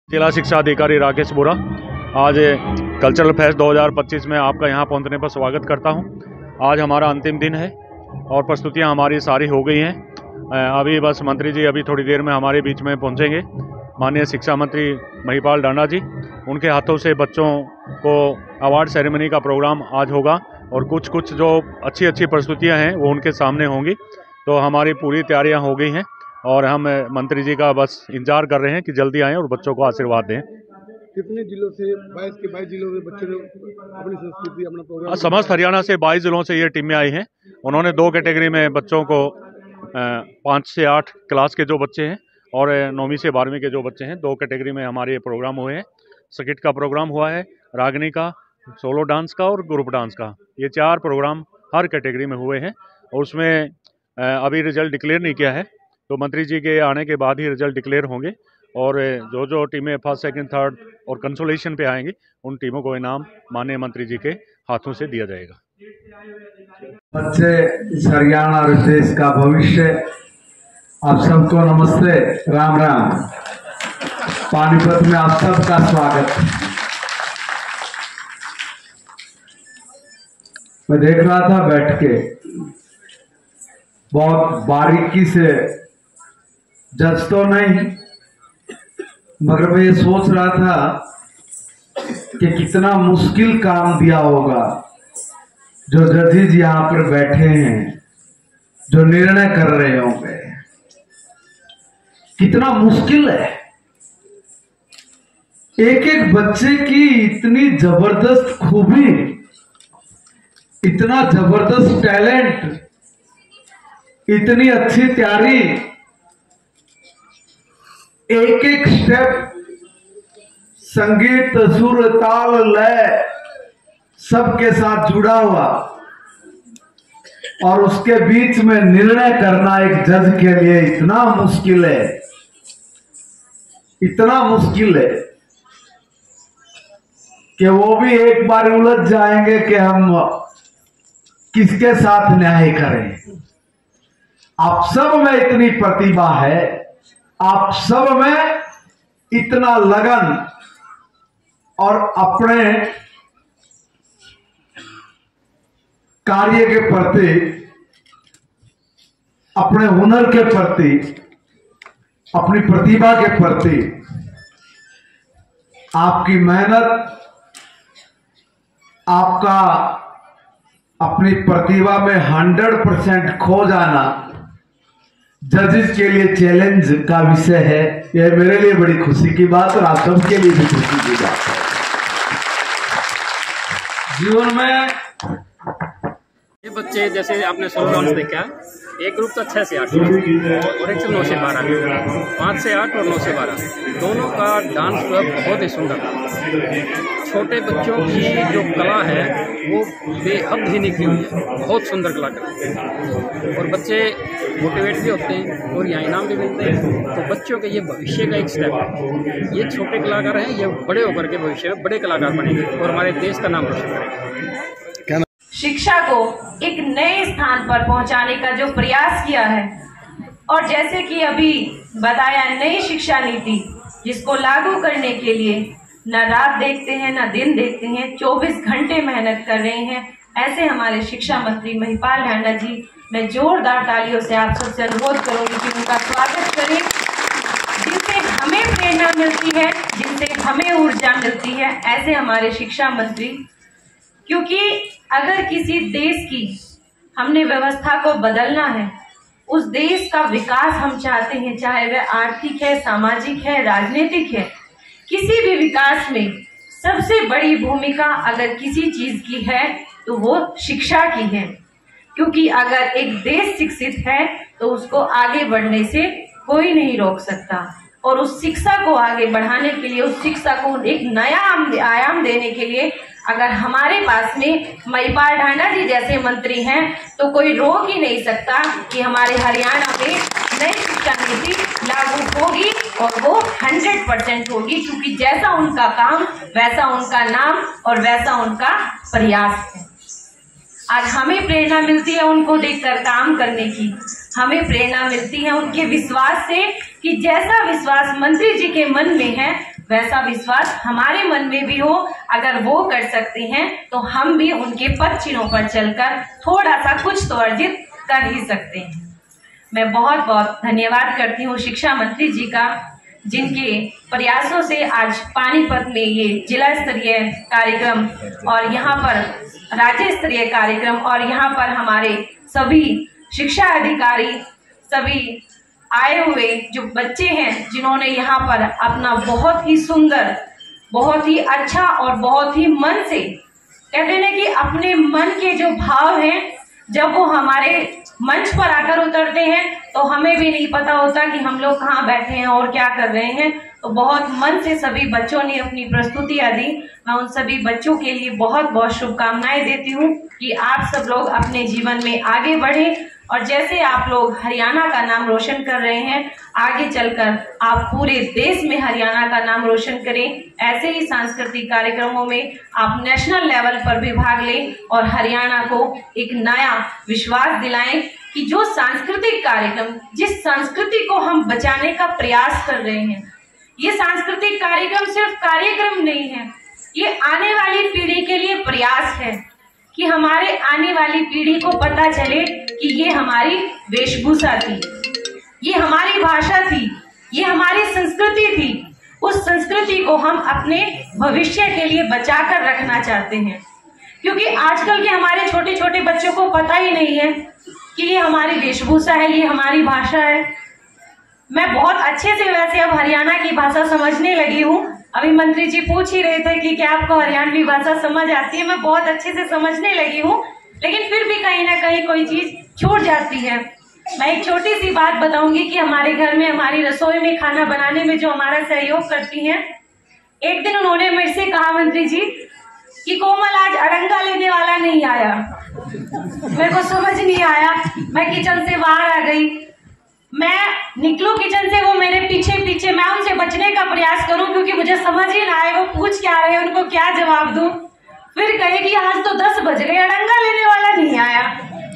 जिला शिक्षा अधिकारी राकेश बोरा आज कल्चरल फेस्ट 2025 में आपका यहाँ पहुँचने पर स्वागत करता हूँ। आज हमारा अंतिम दिन है और प्रस्तुतियाँ हमारी सारी हो गई हैं। अभी बस मंत्री जी अभी थोड़ी देर में हमारे बीच में पहुँचेंगे। माननीय शिक्षा मंत्री महिपाल ढांडा जी, उनके हाथों से बच्चों को अवार्ड सेरेमनी का प्रोग्राम आज होगा और कुछ जो अच्छी प्रस्तुतियाँ हैं वो उनके सामने होंगी। तो हमारी पूरी तैयारियाँ हो गई हैं और हम मंत्री जी का बस इंतजार कर रहे हैं कि जल्दी आएँ और बच्चों को आशीर्वाद दें। कितने जिलों से 22 जिलों से बच्चों ने अपनी संस्कृति अपना प्रोग्राम? समस्त हरियाणा से 22 जिलों से ये टीमें आई हैं। उन्होंने 2 कैटेगरी में बच्चों को 5 से 8 क्लास के जो बच्चे हैं और 9वीं से 12वीं के जो बच्चे हैं, 2 कैटेगरी में हमारे प्रोग्राम हुए हैं। स्किट का प्रोग्राम हुआ है, रागनी का, सोलो डांस का और ग्रुप डांस का। ये 4 प्रोग्राम हर कैटेगरी में हुए हैं और उसमें अभी रिजल्ट डिक्लेयर नहीं किया है, तो मंत्री जी के आने के बाद ही रिजल्ट डिक्लेयर होंगे और जो टीमें फर्स्ट, सेकंड, थर्ड और कंसोलेशन पे आएंगी उन टीमों को इनाम माननीय मंत्री जी के हाथों से दिया जाएगा। बच्चे इस हरियाणा और देश का भविष्य, आप सबको नमस्ते, राम राम। पानीपत में आप सबका स्वागत। मैं देख रहा था बैठ के, बहुत बारीकी से, जज तो नहीं, मगर मैं ये सोच रहा था कि कितना मुश्किल काम दिया होगा जो जजेज यहाँ पर बैठे हैं, जो निर्णय कर रहे होंगे। कितना मुश्किल है। एक एक बच्चे की इतनी जबरदस्त खूबी, इतना जबरदस्त टैलेंट, इतनी अच्छी तैयारी, एक एक स्टेप, संगीत, सुर, ताल, लय सबके साथ जुड़ा हुआ, और उसके बीच में निर्णय करना एक जज के लिए इतना मुश्किल है, इतना मुश्किल है कि वो भी एक बार उलझ जाएंगे कि हम किसके साथ न्याय करें। आप सब में इतनी प्रतिभा है, आप सब में इतना लगन और अपने कार्य के प्रति, अपने हुनर के प्रति, अपनी प्रतिभा के प्रति आपकी मेहनत, आपका अपनी प्रतिभा में 100% खो जाना जजेस के लिए चैलेंज का विषय है। यह मेरे लिए बड़ी खुशी की बात और आप सबके लिए भी खुशी की बात है। जीवन में ये बच्चे, जैसे आपने सोलो डांस देखा, एक ग्रुप तो 6 से 8 और एक 9 से 12, 5 से 8 और 9 से 12, दोनों का डांस बहुत ही सुंदर था। छोटे बच्चों की जो कला है वो बेहद ही निखरी हुई है, बहुत सुंदर कला करते हैं और बच्चे मोटिवेट भी होते हैं और यहाँ इनाम भी मिलते हैं। तो बच्चों के ये भविष्य का एक स्टेप है। ये छोटे कलाकार हैं, ये बड़े होकर के भविष्य में बड़े कलाकार बनेंगे और हमारे देश का नाम रोशन करेंगे। शिक्षा को एक नए स्थान पर पहुंचाने का जो प्रयास किया है, और जैसे कि अभी बताया, नई शिक्षा नीति जिसको लागू करने के लिए न रात देखते हैं न दिन देखते हैं, 24 घंटे मेहनत कर रहे हैं, ऐसे हमारे शिक्षा मंत्री महिपाल ढांडा जी, मैं जोरदार तालियों से आप सबसे अनुरोध करूंगी कि उनका स्वागत करें, जिनसे हमें प्रेरणा मिलती है, जिनसे हमें ऊर्जा मिलती है, ऐसे हमारे शिक्षा मंत्री। क्योंकि अगर किसी देश की हमने व्यवस्था को बदलना है, उस देश का विकास हम चाहते हैं, चाहे वह आर्थिक है, सामाजिक है, राजनीतिक है, किसी भी विकास में सबसे बड़ी भूमिका अगर किसी चीज की है तो वो शिक्षा की है। क्योंकि अगर एक देश शिक्षित है तो उसको आगे बढ़ने से कोई नहीं रोक सकता, और उस शिक्षा को आगे बढ़ाने के लिए, उस शिक्षा को एक नया आयाम देने के लिए अगर हमारे पास में महिपाल ढांडा जी जैसे मंत्री हैं तो कोई रोक ही नहीं सकता कि हमारे हरियाणा में नई शिक्षा नीति लागू होगी और वो 100% होगी। क्योंकि जैसा उनका काम वैसा उनका नाम और वैसा उनका प्रयास है। आज हमें प्रेरणा मिलती है उनको देखकर काम करने की, हमें प्रेरणा मिलती है उनके विश्वास से कि जैसा विश्वास मंत्री जी के मन में है वैसा विश्वास हमारे मन में भी हो। अगर वो कर सकते हैं तो हम भी उनके पद चिन्हों पर चलकर थोड़ा सा कुछ तो अर्जित कर ही सकते हैं। मैं बहुत बहुत धन्यवाद करती हूँ शिक्षा मंत्री जी का, जिनके प्रयासों से आज पानीपत में ये जिला स्तरीय कार्यक्रम और यहाँ पर राज्य स्तरीय कार्यक्रम और यहाँ पर हमारे सभी शिक्षा अधिकारी, सभी आए हुए जो बच्चे हैं जिन्होंने यहाँ पर अपना बहुत ही सुंदर, बहुत ही अच्छा और बहुत ही मन से, कहते हैं कि अपने मन के जो भाव हैं जब वो हमारे मंच पर आकर उतरते हैं तो हमें भी नहीं पता होता कि हम लोग कहाँ बैठे हैं और क्या कर रहे हैं। तो बहुत मन से सभी बच्चों ने अपनी प्रस्तुतियां दी। मैं उन सभी बच्चों के लिए बहुत बहुत शुभकामनाएं देती हूँ कि आप सब लोग अपने जीवन में आगे बढ़ें और जैसे आप लोग हरियाणा का नाम रोशन कर रहे हैं, आगे चलकर आप पूरे देश में हरियाणा का नाम रोशन करें। ऐसे ही सांस्कृतिक कार्यक्रमों में आप नेशनल लेवल पर भी भाग लें और हरियाणा को एक नया विश्वास दिलाएं कि जो सांस्कृतिक कार्यक्रम, जिस संस्कृति को हम बचाने का प्रयास कर रहे हैं, ये सांस्कृतिक कार्यक्रम सिर्फ कार्यक्रम नहीं है, ये आने वाली पीढ़ी के लिए प्रयास है कि हमारे आने वाली पीढ़ी को पता चले कि ये हमारी वेशभूषा थी, ये हमारी भाषा थी, ये हमारी संस्कृति थी। उस संस्कृति को हम अपने भविष्य के लिए बचा कर रखना चाहते हैं, क्योंकि आजकल के हमारे छोटे छोटे बच्चों को पता ही नहीं है कि ये हमारी वेशभूषा है, ये हमारी भाषा है। मैं बहुत अच्छे से वैसे अब हरियाणा की भाषा समझने लगी हूँ। अभी मंत्री जी पूछ ही रहे थे कि क्या आपको हरियाणवी भाषा समझ आती है। मैं बहुत अच्छे से समझने लगी हूँ, लेकिन फिर भी कहीं ना कहीं कोई चीज छूट जाती है। मैं एक छोटी सी बात बताऊंगी कि हमारे घर में, हमारी रसोई में खाना बनाने में जो हमारा सहयोग करती हैं, एक दिन उन्होंने मेरे से कहा, मंत्री जी, कि कोमल आज अड़ंगा लेने वाला नहीं आया। मेरे को समझ नहीं आया, मैं किचन से बाहर आ गई। मैं निकलूं किचन से, वो मेरे पीछे पीछे, मैं उनसे बचने का प्रयास करूं क्योंकि मुझे समझ ही ना आए वो पूछ क्या रहे हैं, उनको क्या जवाब दूं। फिर कहे कि आज तो 10 बज गए, अड़ंगा लेने वाला नहीं आया।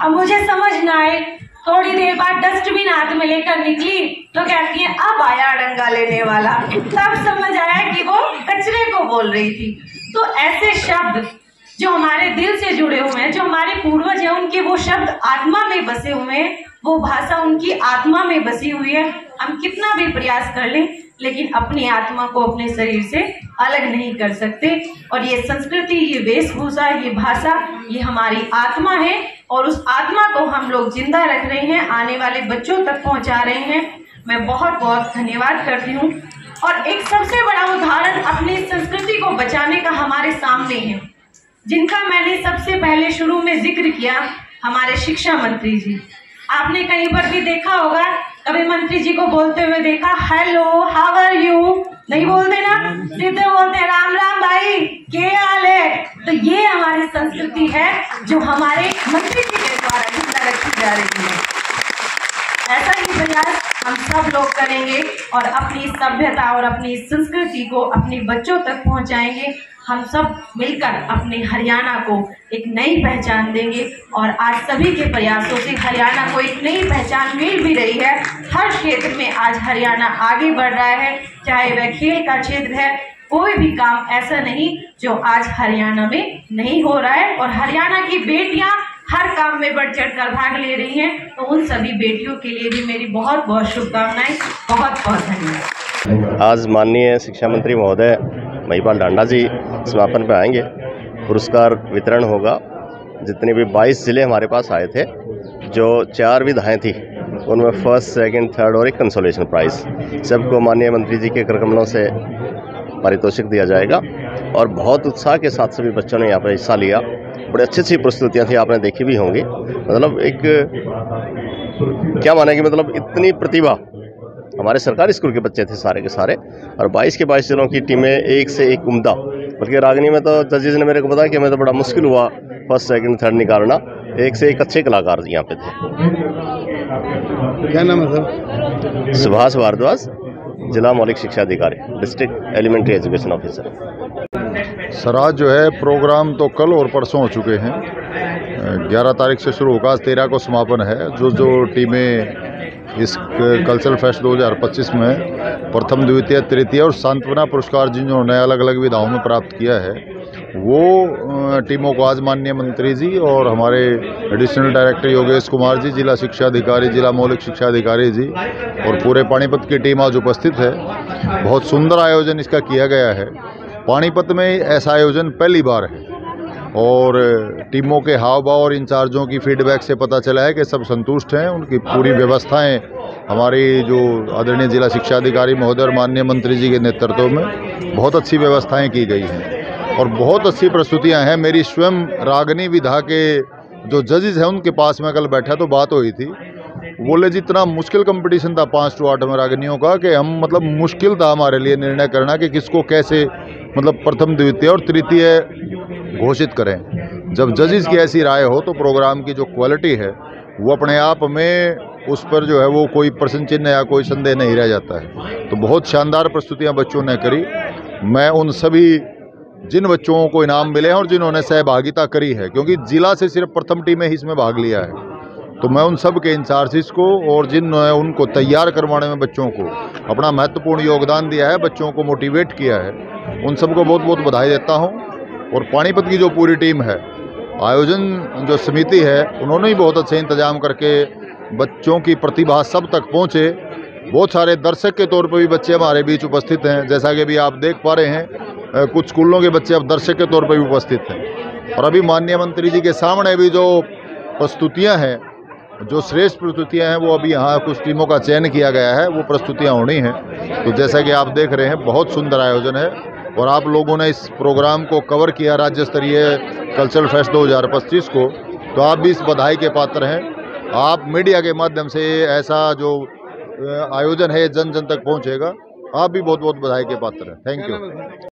अब मुझे समझ ना आए, थोड़ी देर बाद डस्टबिन हाथ में लेकर निकली तो कहती है अब आया अड़ंगा लेने वाला। तब समझ आया कि वो कचरे को बोल रही थी। तो ऐसे शब्द जो हमारे दिल से जुड़े हुए हैं, जो हमारे पूर्वज हैं, उनके वो शब्द आत्मा में बसे हुए हैं, वो भाषा उनकी आत्मा में बसी हुई है। हम कितना भी प्रयास कर लें लेकिन अपनी आत्मा को अपने शरीर से अलग नहीं कर सकते। और ये संस्कृति, ये वेशभूषा, ये भाषा, ये हमारी आत्मा है और उस आत्मा को हम लोग जिंदा रख रहे हैं, आने वाले बच्चों तक पहुंचा रहे हैं। मैं बहुत बहुत धन्यवाद करती हूँ। और एक सबसे बड़ा उदाहरण अपनी संस्कृति को बचाने का हमारे सामने है, जिनका मैंने सबसे पहले शुरू में जिक्र किया, हमारे शिक्षा मंत्री जी। आपने कहीं पर भी देखा होगा, कभी मंत्री जी को बोलते हुए देखा, हेलो हाउ आर यू, नहीं बोलते ना, सीधे बोलते राम राम भाई, क्या हाल है। तो ये हमारी संस्कृति है जो हमारे मंत्री जी के द्वारा जिंदा रखी जा रही है। ऐसा ही प्रयास हम सब लोग करेंगे और अपनी सभ्यता और अपनी संस्कृति को अपने बच्चों तक पहुंचाएंगे। हम सब मिलकर अपने हरियाणा को एक नई पहचान देंगे और आज सभी के प्रयासों से हरियाणा को एक नई पहचान मिल भी रही है। हर क्षेत्र में आज हरियाणा आगे बढ़ रहा है, चाहे वह खेल का क्षेत्र है, कोई भी काम ऐसा नहीं जो आज हरियाणा में नहीं हो रहा है। और हरियाणा की बेटियां हर काम में बढ़ चढ़ कर भाग ले रही हैं, तो उन सभी बेटियों के लिए भी मेरी बहुत बहुत शुभकामनाएं। बहुत बहुत धन्यवाद। आज माननीय शिक्षा मंत्री महोदय महिपाल डांडा जी समापन पे आएंगे, पुरस्कार वितरण होगा। जितने भी 22 जिले हमारे पास आए थे, जो 4 विधाएँ थी, उनमें फर्स्ट, सेकंड, थर्ड और एक कंसोलेशन प्राइज, सबको माननीय मंत्री जी के करकमलों से पारितोषिक दिया जाएगा। और बहुत उत्साह के साथ सभी बच्चों ने यहाँ पर हिस्सा लिया। बड़ी अच्छी अच्छी प्रस्तुतियाँ थी, आपने देखी भी होंगी। मतलब एक क्या माने कि मतलब इतनी प्रतिभा, हमारे सरकारी स्कूल के बच्चे थे सारे के सारे, और 22 के 22 जिलों की टीमें एक से एक उम्दा। बल्कि रागिनी में तो जजेज ने मेरे को बताया कि हमें तो बड़ा मुश्किल हुआ फर्स्ट, सेकंड, थर्ड निकालना। एक से एक अच्छे कलाकार यहाँ पे थे। क्या नाम है सर? सुभाष भारद्वाज, जिला मौलिक शिक्षा अधिकारी, district elementary education officer. Sir आज जो है प्रोग्राम तो कल और परसों हो चुके हैं। 11 तारीख से शुरू होगा, 13 को समापन है। जो टीमें इस कल्चरल फेस्ट 2025 में प्रथम, द्वितीय, तृतीय और सांत्वना पुरस्कार जिन्होंने अलग अलग विधाओं में प्राप्त किया है, वो टीमों को आज माननीय मंत्री जी और हमारे एडिशनल डायरेक्टर योगेश कुमार जी, जिला शिक्षा अधिकारी, जिला मौलिक शिक्षा अधिकारी जी और पूरे पानीपत की टीम आज उपस्थित है। बहुत सुंदर आयोजन इसका किया गया है। पानीपत में ऐसा आयोजन पहली बार है और टीमों के हाव भाव और इंचार्जों की फीडबैक से पता चला है कि सब संतुष्ट हैं। उनकी पूरी व्यवस्थाएं हमारी जो आदरणीय जिला शिक्षा अधिकारी महोदय और माननीय मंत्री जी के नेतृत्व में बहुत अच्छी व्यवस्थाएं की गई हैं और बहुत अच्छी प्रस्तुतियां हैं। मेरी स्वयं रागनी विधा के जो जजेस हैं उनके पास में कल बैठा तो बात हुई थी, बोले जितना मुश्किल कंपटीशन था 5 to 8 में रागनियों का कि हम मतलब मुश्किल था हमारे लिए निर्णय करना कि किसको कैसे मतलब प्रथम, द्वितीय और तृतीय घोषित करें। जब जजेस की ऐसी राय हो तो प्रोग्राम की जो क्वालिटी है वो अपने आप में उस पर जो है वो कोई प्रश्न चिन्ह या कोई संदेह नहीं रह जाता है। तो बहुत शानदार प्रस्तुतियां बच्चों ने करी। मैं उन सभी जिन बच्चों को इनाम मिले हैं और जिन्होंने सहभागिता करी है, क्योंकि जिला से सिर्फ प्रथम टीम ही इसमें भाग लिया है, तो मैं उन सब के इंचार्जिस को और जिन्होंने उनको तैयार करवाने में बच्चों को अपना महत्वपूर्ण योगदान दिया है, बच्चों को मोटिवेट किया है, उन सबको बहुत बहुत बधाई देता हूं। और पानीपत की जो पूरी टीम है, आयोजन जो समिति है, उन्होंने भी बहुत अच्छे इंतजाम करके बच्चों की प्रतिभा सब तक पहुंचे। बहुत सारे दर्शक के तौर पर भी बच्चे हमारे बीच उपस्थित हैं, जैसा कि अभी आप देख पा रहे हैं कुछ स्कूलों के बच्चे अब दर्शक के तौर पर भी उपस्थित हैं। और अभी माननीय मंत्री जी के सामने भी जो प्रस्तुतियाँ हैं, जो श्रेष्ठ प्रस्तुतियां हैं, वो अभी यहाँ कुछ टीमों का चयन किया गया है, वो प्रस्तुतियां होनी हैं। तो जैसा कि आप देख रहे हैं बहुत सुंदर आयोजन है और आप लोगों ने इस प्रोग्राम को कवर किया राज्य स्तरीय कल्चरल फेस्ट 2025 को, तो आप भी इस बधाई के पात्र हैं। आप मीडिया के माध्यम से ऐसा जो आयोजन है जन जन तक पहुँचेगा, आप भी बहुत बहुत बधाई के पात्र हैं। Thank you.